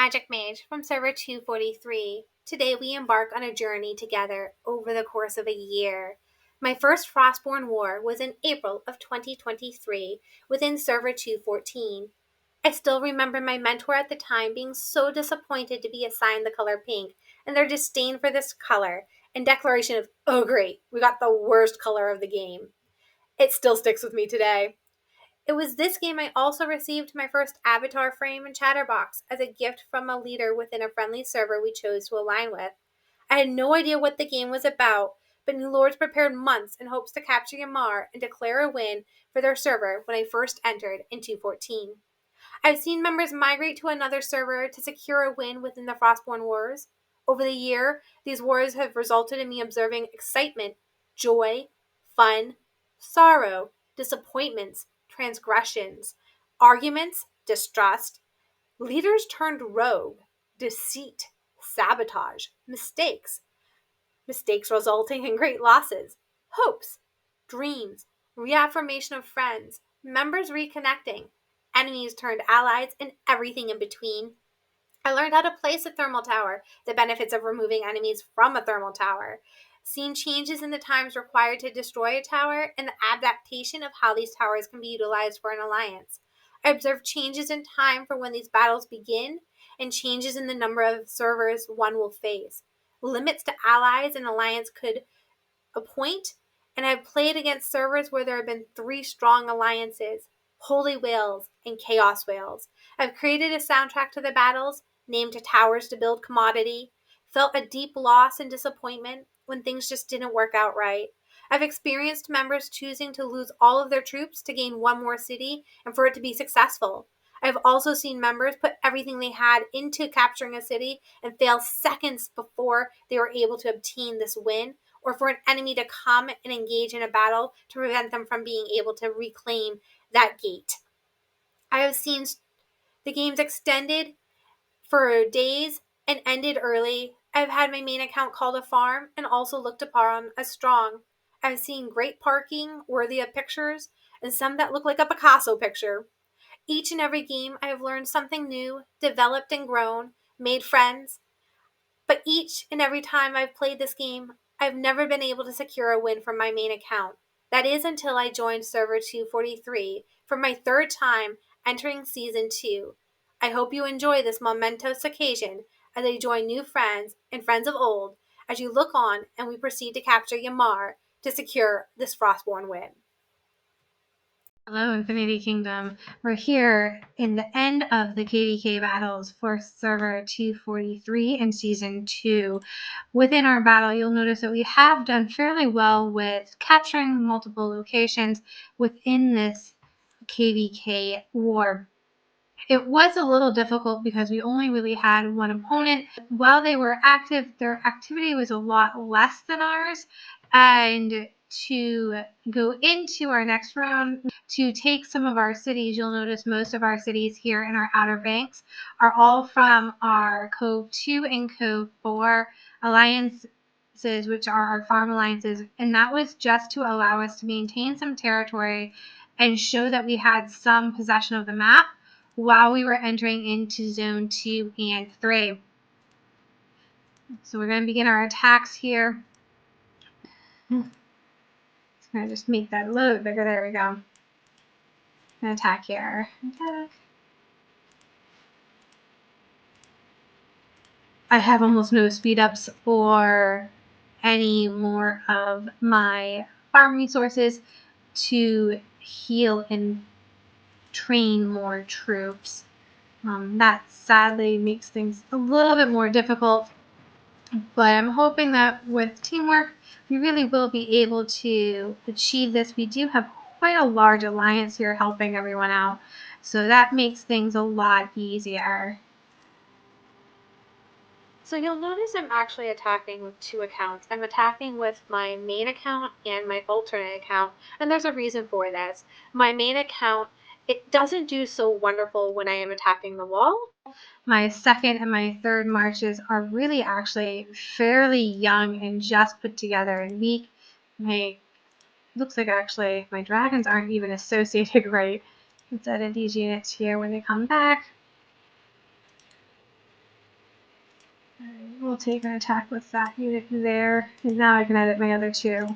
Magic Mage from server 243. Today we embark on a journey together over the course of a year. My first Frostborne war was in April of 2023 within server 214. I still remember my mentor at the time being so disappointed to be assigned the color pink and their disdain for this color and declaration of, "Oh great, we got the worst color of the game." It still sticks with me today. It was this game I also received my first avatar frame and chatterbox as a gift from a leader within a friendly server we chose to align with. I had no idea what the game was about, but New Lords prepared months in hopes to capture Yamar and declare a win for their server when I first entered in 214. I've seen members migrate to another server to secure a win within the Frostborne Wars. Over the year, these wars have resulted in me observing excitement, joy, fun, sorrow, disappointments, transgressions, arguments, distrust, leaders turned rogue, deceit, sabotage, mistakes resulting in great losses, hopes, dreams, reaffirmation of friends, members reconnecting, enemies turned allies, and everything in between. I learned how to place a thermal tower, the benefits of removing enemies from a thermal tower, seen changes in the times required to destroy a tower, and the adaptation of how these towers can be utilized for an alliance. I observed changes in time for when these battles begin and changes in the number of servers one will face. Limits to allies an alliance could appoint, and I've played against servers where there have been 3 strong alliances, Holy Whales and Chaos Whales. I've created a soundtrack to the battles, named towers to build commodity, felt a deep loss and disappointment when things just didn't work out right. I've experienced members choosing to lose all of their troops to gain one more city and for it to be successful. I've also seen members put everything they had into capturing a city and fail seconds before they were able to obtain this win, or for an enemy to come and engage in a battle to prevent them from being able to reclaim that gate. I have seen the games extended for days and ended early. I've had my main account called a farm and also looked upon as strong. I've seen great parking worthy of pictures and some that look like a Picasso picture. Each and every game I have learned something new, developed and grown, made friends, but each and every time I've played this game, I've never been able to secure a win from my main account. That is until I joined server 243 for my 3rd time entering season 2. I hope you enjoy this momentous occasion as I join new friends and friends of old as you look on and we proceed to capture Yamar to secure this Frostborne win. Hello, Infinity Kingdom. We're here in the end of the KVK battles for server 243 in season 2. Within our battle, you'll notice that we have done fairly well with capturing multiple locations within this KVK war. It was a little difficult because we only really had one opponent. While they were active, their activity was a lot less than ours. And to go into our next round, to take some of our cities, you'll notice most of our cities here in our Outer Banks are all from our Cove 2 and Cove 4 alliances, which are our farm alliances. And that was just to allow us to maintain some territory and show that we had some possession of the map while we were entering into zone 2 and 3. So we're going to begin our attacks here. It's going to just make that a little bit bigger. There we go. An attack here. Attack. I have almost no speed ups or any more of my farm resources to heal and train more troops. That sadly makes things a little bit more difficult, but I'm hoping that with teamwork, we really will be able to achieve this. We do have quite a large alliance here helping everyone out, so that makes things a lot easier. So you'll notice I'm actually attacking with 2 accounts. I'm attacking with my main account and my alternate account, and there's a reason for this. My main account, it doesn't do so wonderful when I am attacking the wall. My 2nd and my 3rd marches are really actually fairly young and just put together and weak. Looks like actually my dragons aren't even associated right. Let's edit these units here when they come back. We'll take an attack with that unit there, and now I can edit my other two.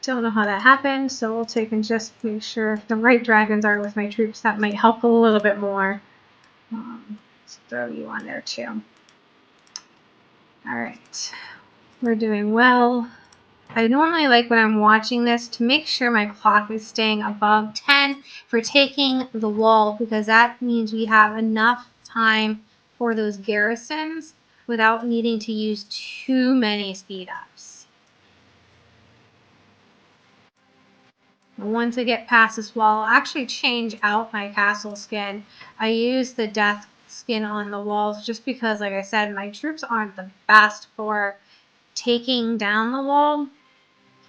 Don't know how that happened, so we'll take and just make sure the right dragons are with my troops. That might help a little bit more. Let's throw you on there too. Alright, we're doing well. I normally like when I'm watching this to make sure my clock is staying above 10 for taking the wall, because that means we have enough time for those garrisons without needing to use too many speed ups. Once I get past this wall, I'll actually change out my castle skin. I use the death skin on the walls just because, like I said, my troops aren't the best for taking down the wall.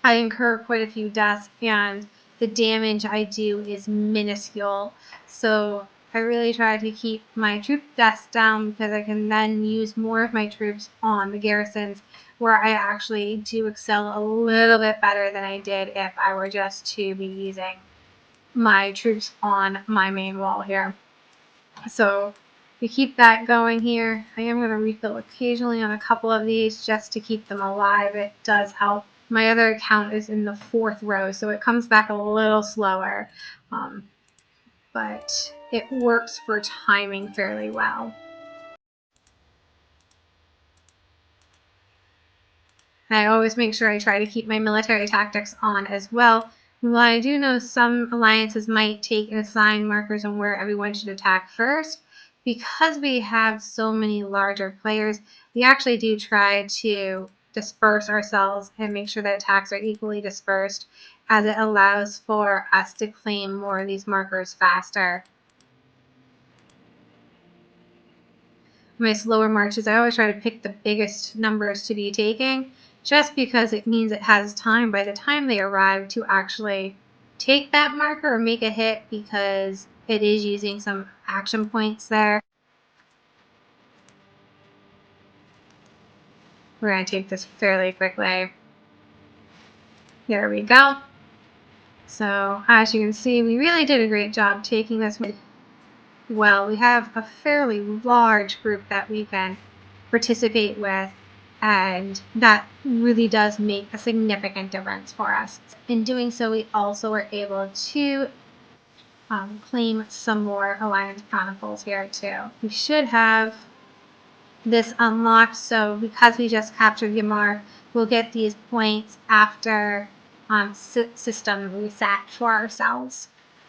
I incur quite a few deaths, and the damage I do is minuscule. So I really try to keep my troop deaths down because I can then use more of my troops on the garrisons, where I actually do excel a little bit better than I did if I were just to be using my troops on my main wall here. So we keep that going here. I am going to refill occasionally on a couple of these just to keep them alive. It does help. My other account is in the 4th row, so it comes back a little slower, but it works for timing fairly well. And I always make sure I try to keep my military tactics on as well. While I do know some alliances might take and assign markers on where everyone should attack first, because we have so many larger players, we actually do try to disperse ourselves and make sure that attacks are equally dispersed, as it allows for us to claim more of these markers faster. My slower marches, I always try to pick the biggest numbers to be taking, just because it means it has time by the time they arrive to actually take that marker or make a hit, because it is using some action points there. We're going to take this fairly quickly. There we go. So as you can see, we really did a great job taking this. Well, we have a fairly large group that we can participate with, and that really does make a significant difference for us. In doing so, we also were able to claim some more Alliance Chronicles here too. We should have this unlocked, so because we just captured Yamar, we'll get these points after system reset for ourselves.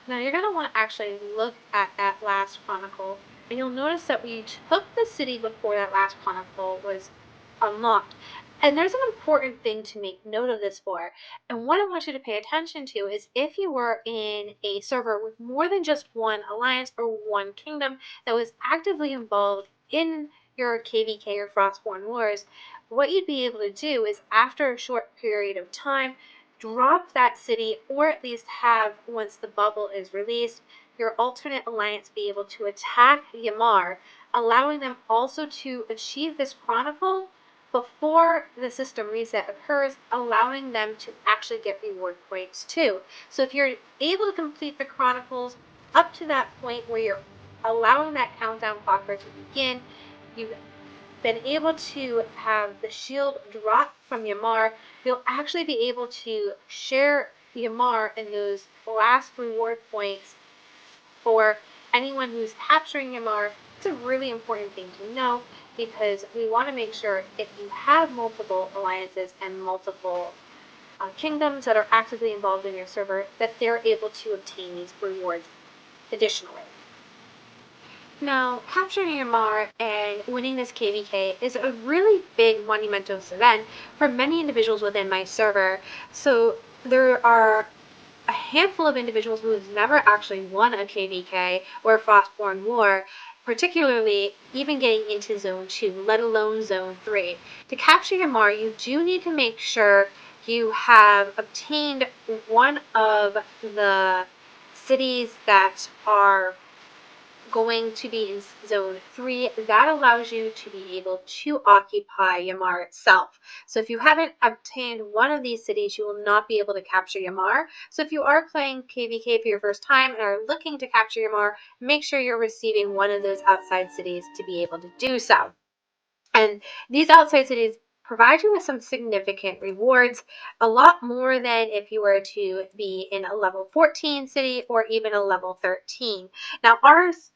Now you're going to want to actually look at that last chronicle, and you'll notice that we took the city before that last chronicle was unlocked. And there's an important thing to make note of this for. And what I want you to pay attention to is if you were in a server with more than just one alliance or one kingdom that was actively involved in your KVK or Frostborne Wars, what you'd be able to do is after a short period of time, drop that city, or at least have, once the bubble is released, your alternate alliance be able to attack Yamar, allowing them also to achieve this chronicle before the system reset occurs, allowing them to actually get reward points too. So if you're able to complete the chronicles up to that point where you're allowing that countdown clocker to begin, you've been able to have the shield drop from Yamar, you'll actually be able to share Yamar in those last reward points for anyone who's capturing Yamar. It's a really important thing to know, because we want to make sure if you have multiple alliances and multiple kingdoms that are actively involved in your server, that they're able to obtain these rewards additionally. Now, capturing Yamar and winning this KVK is a really big monumentous event for many individuals within my server. So there are a handful of individuals who have never actually won a KVK or a Frostborne War, particularly even getting into Zone 2, let alone Zone 3. To capture Yamar, you do need to make sure you have obtained one of the cities that are going to be in Zone 3. That allows you to be able to occupy Yamar itself. So if you haven't obtained one of these cities, you will not be able to capture Yamar. So if you are playing KVK for your first time and are looking to capture Yamar, make sure you're receiving one of those outside cities to be able to do so. And these outside cities provide you with some significant rewards, a lot more than if you were to be in a level 14 city or even a level 13. Now, ours,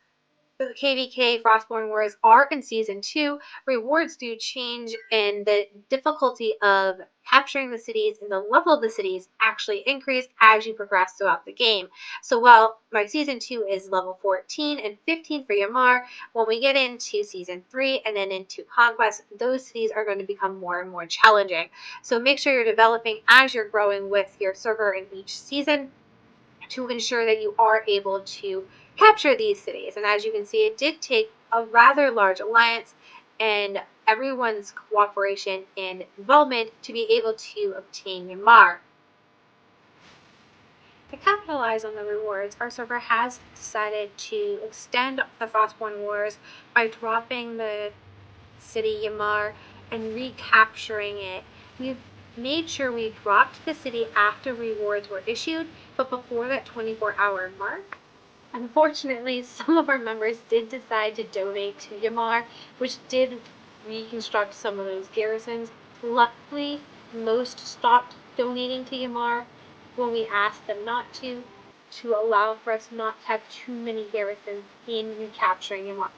the KVK Frostborne Wars, are in season 2. Rewards do change, and the difficulty of capturing the cities and the level of the cities actually increase as you progress throughout the game. So while my season 2 is level 14 and 15 for Yamar, when we get into season 3 and then into Conquest, those cities are going to become more and more challenging. So make sure you're developing as you're growing with your server in each season to ensure that you are able to capture these cities. And as you can see, it did take a rather large alliance and everyone's cooperation and involvement to be able to obtain Myanmar. To capitalize on the rewards, our server has decided to extend the Frostborne Wars by dropping the city Yamar and recapturing it. We've made sure we dropped the city after rewards were issued, but before that 24-hour mark. Unfortunately, some of our members did decide to donate to Yamar, which did reconstruct some of those garrisons. Luckily, most stopped donating to Yamar when we asked them not to allow for us not to have too many garrisons in recapturing Yamar.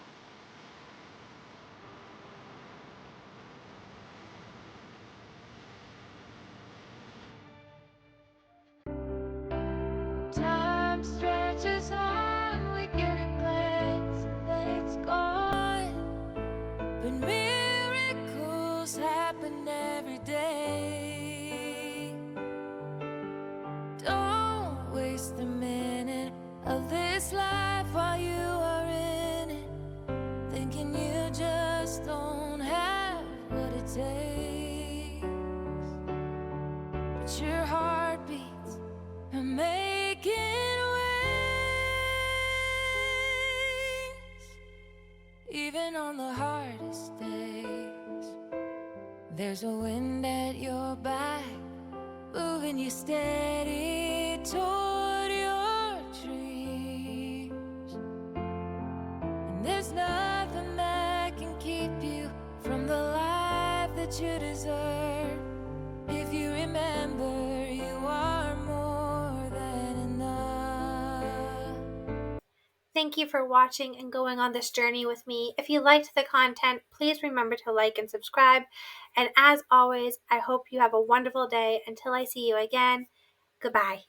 Time stretches on, we get a glance and then it's gone. But miracles happen every day. Don't waste a minute of this life while you are in it, thinking you just don't have what it takes. But your heart beats are making waves. Even on the hardest days, there's a wind at your back, moving you steady toward your dreams. And there's nothing that can keep you from the life that you deserve. If you remember, you are more than enough. Thank you for watching and going on this journey with me. If you liked the content, please remember to like and subscribe. And as always, I hope you have a wonderful day. Until I see you again, goodbye.